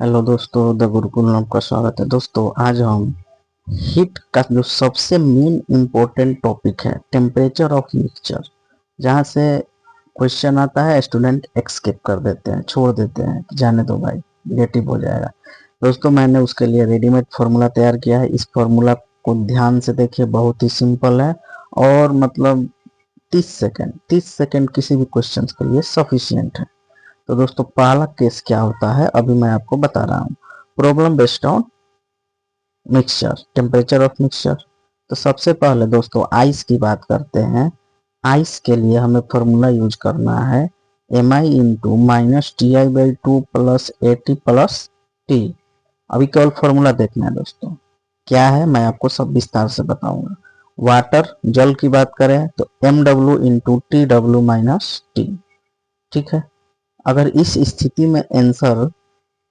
Hello दोस्तों, the Gurukul में आपका स्वागत है। दोस्तों, आज हम हीट का जो सबसे मेन इम्पोर्टेंट टॉपिक है, टेम्परेचर ऑफ मिक्सचर, जहाँ से क्वेश्चन आता है स्टूडेंट एक्सकेप कर देते हैं, छोड़ देते हैं कि जाने दो भाई, नेगेटिव हो जाएगा। दोस्तों, मैंने उसके लिए रेडीमेड फार्मूला तैयार किया है। इस फार्मूला को ध्यान से देखिए, बहुत ही सिंपल है और मतलब 30 सेकेंड किसी भी क्वेश्चन के लिए सफिशियंट है। तो दोस्तों, पहला केस क्या होता है अभी मैं आपको बता रहा हूँ। Problem based on mixture, temperature of mixture. तो सबसे पहले दोस्तों आइस की बात करते हैं। आइस के लिए हमें फॉर्मूला यूज करना है Mi into minus T I by two plus A T plus T. अभी केवल फॉर्मूला देखना है दोस्तों, क्या है मैं आपको सब विस्तार से बताऊंगा। वाटर, जल की बात करें तो M W into T W minus T. ठीक है, अगर इस स्थिति में आंसर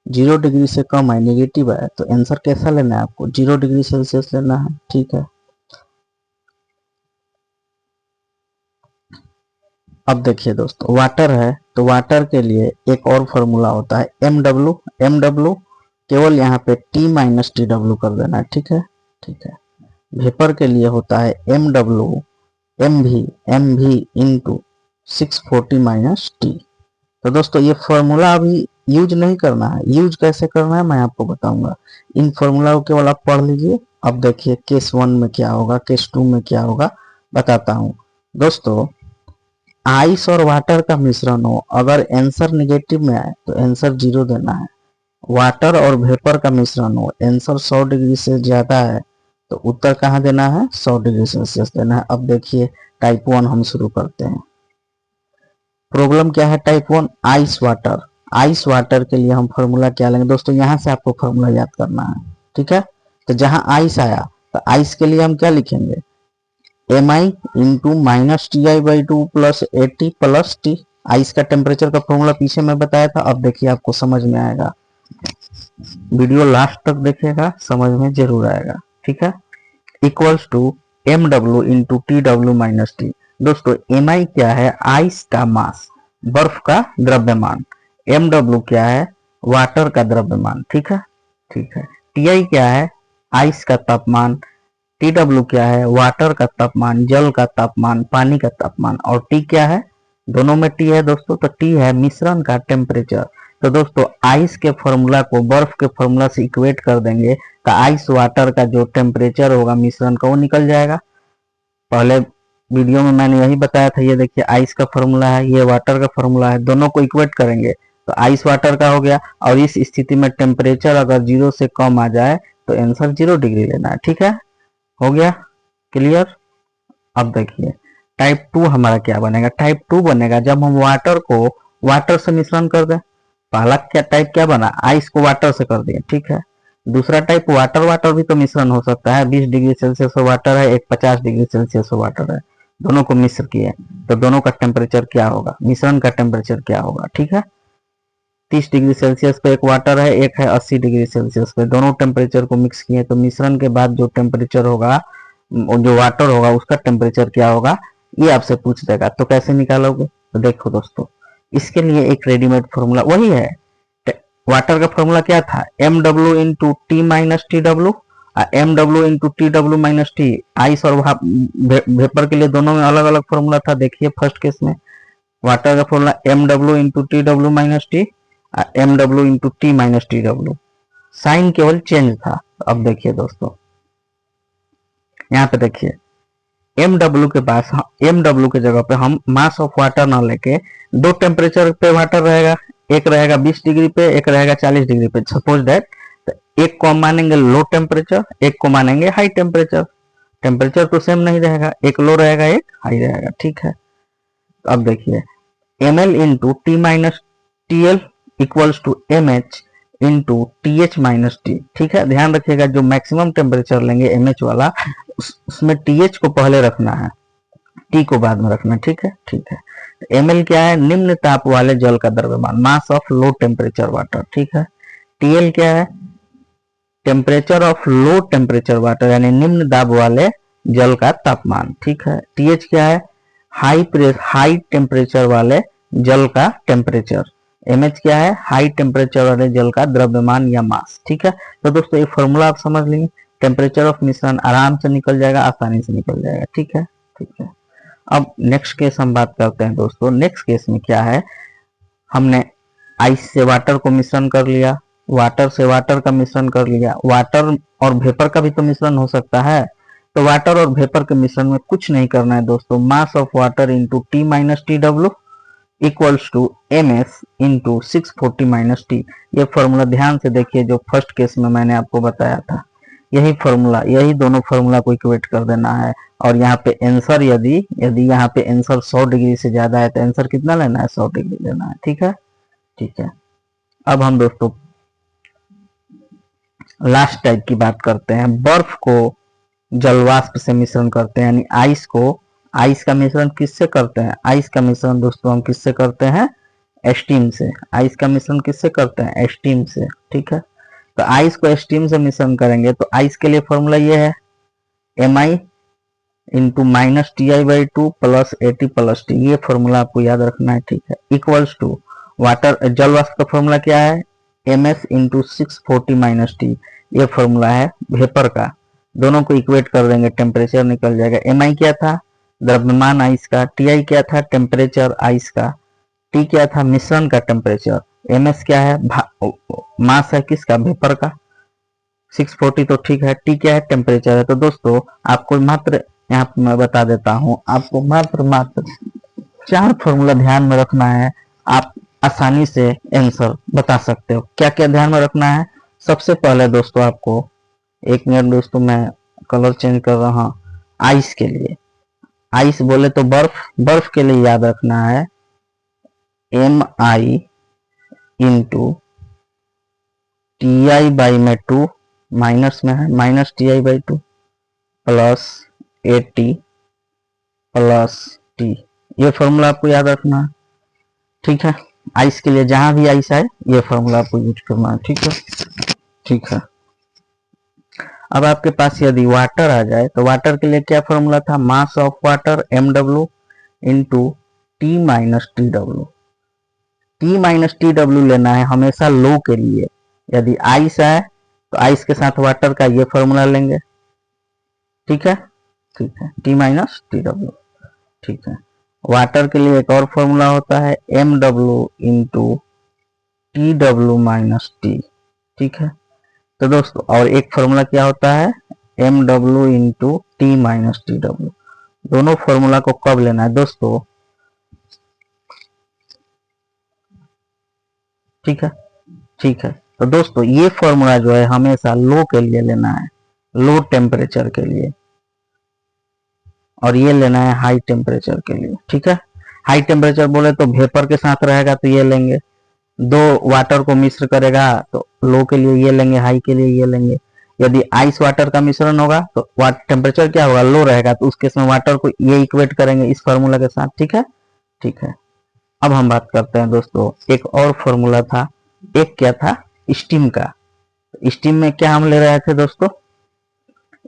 0 डिग्री से कम है, नेगेटिव है, तो आंसर कैसा लेना है आपको? 0 डिग्री सेल्सियस लेना है। ठीक है, अब देखिए दोस्तों, वाटर है तो वाटर के लिए एक और फॉर्मूला होता है एम डब्ल्यू। एम डब्ल्यू केवल यहाँ पे टी माइनस टी डब्ल्यू कर देना है। ठीक है, ठीक है। वेपर के लिए होता है एम डब्ल्यू एम भी इंटू 640 माइनस टी। तो दोस्तों, ये फॉर्मूला अभी यूज नहीं करना है। यूज कैसे करना है मैं आपको बताऊंगा। इन फॉर्मूला को केवल आप पढ़ लीजिए। अब देखिए केस 1 में क्या होगा, केस 2 में क्या होगा, बताता हूँ। दोस्तों, आइस और वाटर का मिश्रण हो, अगर आंसर निगेटिव में आए तो आंसर 0 देना है। वाटर और वेपर का मिश्रण हो, आंसर 100 डिग्री से ज्यादा है तो उत्तर कहाँ देना है? 100 डिग्री सेल्सियस देना है। अब देखिए टाइप 1 हम शुरू करते हैं। प्रॉब्लम क्या है? Type 1 ice water. Ice water के लिए हम फॉर्मूला क्या लेंगे दोस्तों? यहां से आपको फॉर्मूला याद करना है। ठीक है, तो जहां आइस आया तो आइस के लिए हम क्या लिखेंगे? M I into minus T I by two plus A T plus T. Ice का टेम्परेचर का फॉर्मूला पीछे मैं बताया था। अब देखिए आपको समझ में आएगा, वीडियो लास्ट तक देखिएगा, समझ में जरूर आएगा। ठीक है, equals to M W into T W minus T. दोस्तों, एम आई क्या है? आइस का मास, बर्फ का द्रव्यमान। एम डब्ल्यू क्या है? वाटर का द्रव्यमान। ठीक है, ठीक है। टी आई क्या है? आइस का तापमान। टी डब्ल्यू क्या है? वाटर का तापमान, जल का तापमान, पानी का तापमान। और टी क्या है? दोनों में टी है दोस्तों, तो टी है मिश्रण का टेम्परेचर। तो दोस्तों, आइस के फॉर्मूला को बर्फ के फॉर्मूला से इक्वेट कर देंगे तो आइस वाटर का जो टेम्परेचर होगा मिश्रण का, वो निकल जाएगा। पहले वीडियो में मैंने यही बताया था। ये देखिए आइस का फॉर्मूला है, ये वाटर का फॉर्मूला है, दोनों को इक्वेट करेंगे तो आइस वाटर का हो गया। और इस स्थिति में टेम्परेचर अगर 0 से कम आ जाए तो आंसर 0 डिग्री लेना है। ठीक है, हो गया क्लियर। अब देखिए टाइप 2 हमारा क्या बनेगा? टाइप 2 बनेगा जब हम वाटर को वाटर से मिश्रण कर दें। पहला क्या टाइप क्या बना? आइस को वाटर से कर दिए। ठीक है, दूसरा टाइप वाटर वाटर भी तो मिश्रण हो सकता है। 20 डिग्री सेल्सियस वाटर है, एक 50 डिग्री सेल्सियस वाटर है, दोनों को मिश्र किए तो दोनों का टेम्परेचर क्या होगा? मिश्रण का टेम्परेचर क्या होगा? ठीक है, 30 डिग्री सेल्सियस पे एक वाटर है, एक है 80 डिग्री सेल्सियस पे। दोनों टेम्परेचर को मिक्स किए तो मिश्रण के बाद जो टेम्परेचर होगा, जो वाटर होगा, उसका टेम्परेचर क्या होगा, ये आपसे पूछ देगा। तो कैसे निकालोगे? तो देखो दोस्तों, इसके लिए एक रेडीमेड फॉर्मूला वही है। वाटर का फॉर्मूला क्या था? M W into T minus T W. M W into T W minus T. Ice और वेपर के लिए दोनों में अलग अलग फॉर्मूला था। देखिए फर्स्ट केस में वाटर का formula M W into T W minus T, M W into T minus T W. Sign केवल चेंज था। अब देखिए दोस्तों, यहाँ पे देखिए एम डब्ल्यू के पास, एम डब्ल्यू के जगह पे हम मास ऑफ वाटर ना लेके दो टेम्परेचर पे वाटर रहेगा। एक रहेगा 20 डिग्री पे, एक रहेगा 40 डिग्री पे। सपोज दैट, तो एक को हम मानेंगे लो टेम्परेचर, एक को मानेंगे हाई टेम्परेचर। टेम्परेचर तो सेम नहीं रहेगा, एक लो रहेगा एक हाई रहेगा। ठीक है, तो अब देखिए M L into T minus T L equals to M H into T H minus T. ठीक है, ध्यान रखिएगा जो मैक्सिमम टेम्परेचर लेंगे एम एच वाला, उसमें टी एच को पहले रखना है, टी को बाद में रखना। ठीक है, ठीक है। एम एल क्या है? निम्न ताप वाले जल का द्रव्यमान, mass of low temperature water. ठीक है, टी एल क्या है? Temperature of low temperature water, यानी निम्न दाब वाले जल का तापमान। ठीक है, टी एच क्या है? हाई टेम्परेचर वाले जल का टेम्परेचर। mh क्या है, हाई टेम्परेचर वाले जल का द्रव्यमान या मास। ठीक है, तो दोस्तों ये फॉर्मूला आप समझ लेंगे, टेम्परेचर ऑफ मिश्रण आराम से निकल जाएगा, आसानी से निकल जाएगा। ठीक है, ठीक है। अब नेक्स्ट केस हम बात करते हैं दोस्तों। नेक्स्ट केस में क्या है, हमने आइस से वाटर को मिश्रण कर लिया, वाटर से वाटर का मिश्रण कर लिया, वाटर और वेपर का भी तो मिश्रण हो सकता है। तो वाटर और वेपर के मिश्रण में कुछ नहीं करना है दोस्तों, mass of water into T minus T W equals to M S into 640 minus T. ये फॉर्मूला ध्यान से देखिए, जो फर्स्ट केस में मैंने आपको बताया था, यही फॉर्मूला, यही दोनों फॉर्मूला को इक्वेट कर देना है। और यहाँ पे आंसर यदि यहाँ पे आंसर 100 डिग्री से ज्यादा है तो आंसर कितना लेना है, 100 डिग्री लेना है। ठीक है, ठीक है। अब हम दोस्तों लास्ट टाइप की बात करते हैं, बर्फ को जलवाष्प से मिश्रण करते हैं, यानी आइस को, आइस का मिश्रण किससे करते हैं, आइस का मिश्रण दोस्तों हम किससे करते हैं, स्टीम से। आइस का मिश्रण किससे करते हैं, स्टीम से। ठीक है, तो आइस को स्टीम से मिश्रण करेंगे तो आइस के लिए फॉर्मूला ये है, M I into minus T I by two plus A T plus T. ये फॉर्मूला आपको याद रखना है। ठीक है, इक्वल्स टू वाटर, जल वाष्प का फॉर्मूला क्या है, M S into 640 minus T. ये फॉर्मूला है वेपर का, दोनों को इक्वेट कर देंगे, टेम्परेचर निकल जाएगा। एम आई क्या था, द्रव्यमान आइस का, टी आई क्या था, टेम्परेचर आइस का, टी क्या था, मिश्रण का टेम्परेचर, एम एस क्या है, मास है किसका, वेपर का, 640 तो ठीक है, टी क्या है, टेम्परेचर है। तो दोस्तों आपको मात्र, यहाँ पे मैं बता देता हूं, आपको मात्र 4 फॉर्मूला ध्यान में रखना है, आप आसानी से आंसर बता सकते हो। क्या क्या ध्यान में रखना है, सबसे पहले दोस्तों आपको, एक मिनट दोस्तों मैं कलर चेंज कर रहा हूं, आइस के लिए, आइस बोले तो बर्फ, बर्फ के लिए याद रखना है M I into T I by में 2, माइनस में है, minus T I by 2 plus A T plus T. ये फॉर्मूला आपको याद रखना है। ठीक है, आइस के लिए जहां भी आइस आए ये फॉर्मूला आपको यूज करना है। ठीक है, ठीक है। अब आपके पास यदि वाटर आ जाए तो वाटर के लिए क्या फॉर्मूला था, mass of water M W into T minus T W. T minus T W लेना है हमेशा लो के लिए, यदि आइस आए तो आइस के साथ वाटर का ये फॉर्मूला लेंगे। ठीक है, ठीक है, टी माइनस टी डब्ल्यू। ठीक है, वाटर के लिए एक और फॉर्मूला होता है M W into T W minus T. ठीक है, तो दोस्तों और एक फॉर्मूला क्या होता है, M W into T minus T W. दोनों फॉर्मूला को कब लेना है दोस्तों, ठीक है, ठीक है। तो दोस्तों ये फॉर्मूला जो है हमेशा लो के लिए लेना है, लो टेम्परेचर के लिए, और ये लेना है हाई टेम्परेचर के लिए। ठीक है, हाई टेम्परेचर बोले तो वेपर के साथ रहेगा तो ये लेंगे, दो वाटर को मिश्र करेगा तो लो के लिए ये लेंगे, हाई के लिए ये लेंगे। यदि आइस वाटर का मिश्रण होगा तो टेम्परेचर क्या होगा, लो रहेगा, तो उस केस में वाटर को ये इक्वेट करेंगे इस फॉर्मूला के साथ। ठीक है, ठीक है। अब हम बात करते हैं दोस्तों, एक और फॉर्मूला था, एक क्या था, स्टीम का। स्टीम में क्या हम ले रहे थे दोस्तों,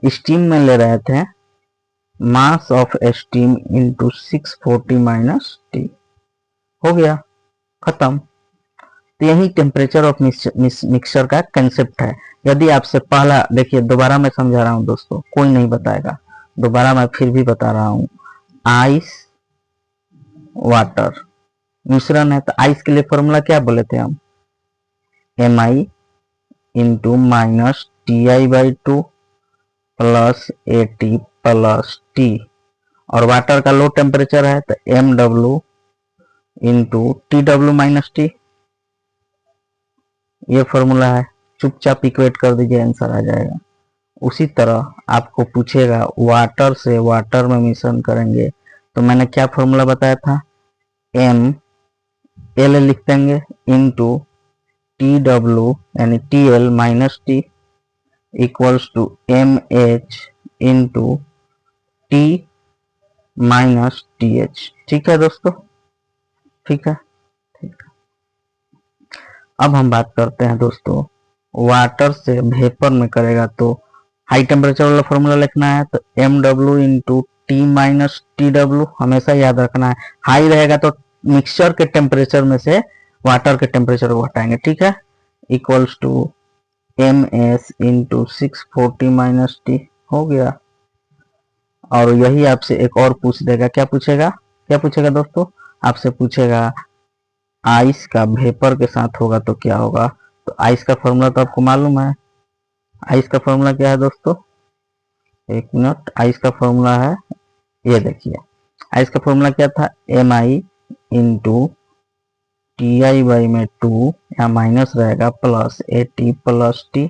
स्टीम में ले रहे थे मास of steam into 640 minus T. हो गया, खत्म। तो यही टेम्परेचर ऑफ मिक्सचर का कंसेप्ट है। यदि आपसे पहला, देखिए दोबारा मैं समझा रहा हूं दोस्तों, कोई नहीं बताएगा, दोबारा मैं फिर भी बता रहा हूं, आइस वाटर मिश्रण है, तो आइस के लिए फॉर्मूला क्या बोले थे हम, M I into minus T I by 2 plus A T plus T, और वाटर का लो टेम्परेचर है तो M W into T W minus T. ये फॉर्मूला है, चुपचाप इक्वेट कर दीजिए, आंसर आ जाएगा। उसी तरह आपको पूछेगा वाटर से वाटर में मिश्रण करेंगे तो मैंने क्या फॉर्मूला बताया था, एम एल लिख देंगे इंटू टी डब्ल्यू यानी T L minus T equals to M H into T minus T H. ठीक है दोस्तों, ठीक है, ठीक है। अब हम बात करते हैं दोस्तों, वाटर से वेपर में करेगा तो हाई टेम्परेचर वाला फॉर्मूला लिखना है, तो M W into T minus T W हमेशा याद रखना है। हाई रहेगा तो मिक्सचर के टेम्परेचर में से वाटर के टेम्परेचर को हटाएंगे, ठीक है, equals to ms into 640 minus T हो गया। और यही आपसे एक और पूछ देगा, क्या पूछेगा, क्या पूछेगा दोस्तों, आपसे पूछेगा आइस का वेपर के साथ होगा तो क्या होगा। तो आइस का फॉर्मूला तो आपको मालूम है, आइस का फॉर्मूला क्या है दोस्तों, एक मिनट, आइस का फॉर्मूला है, ये देखिए, आइस का फॉर्मूला क्या था, mi into T I by में 2, यहाँ माइनस रहेगा, plus A T plus T,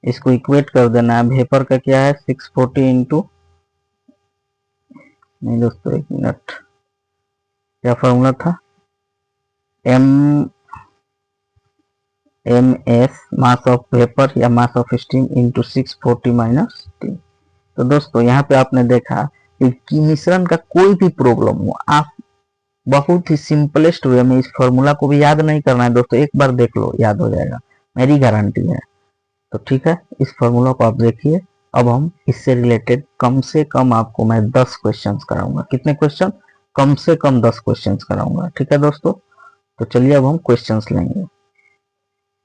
इसको इक्वेट कर देना है। वेपर का क्या है 640 इंटू, नहीं दोस्तों एक मिनट, क्या फॉर्मूला था, M S mass of vapour या mass of steam into 640 minus T. तो दोस्तों यहाँ पे आपने देखा कि मिश्रण का कोई भी प्रॉब्लम हो, आप बहुत ही सिंपलेस्ट वे में इस फॉर्मूला को भी याद नहीं करना है दोस्तों, एक बार देख लो याद हो जाएगा, मेरी गारंटी है। तो ठीक है, इस फॉर्मूला को आप देखिए। अब हम इससे रिलेटेड कम से कम आपको मैं 10 क्वेश्चंस कराऊंगा। कितने क्वेश्चन, कम से कम 10 क्वेश्चंस कराऊंगा, ठीक है दोस्तों। तो चलिए अब हम क्वेश्चंस लेंगे।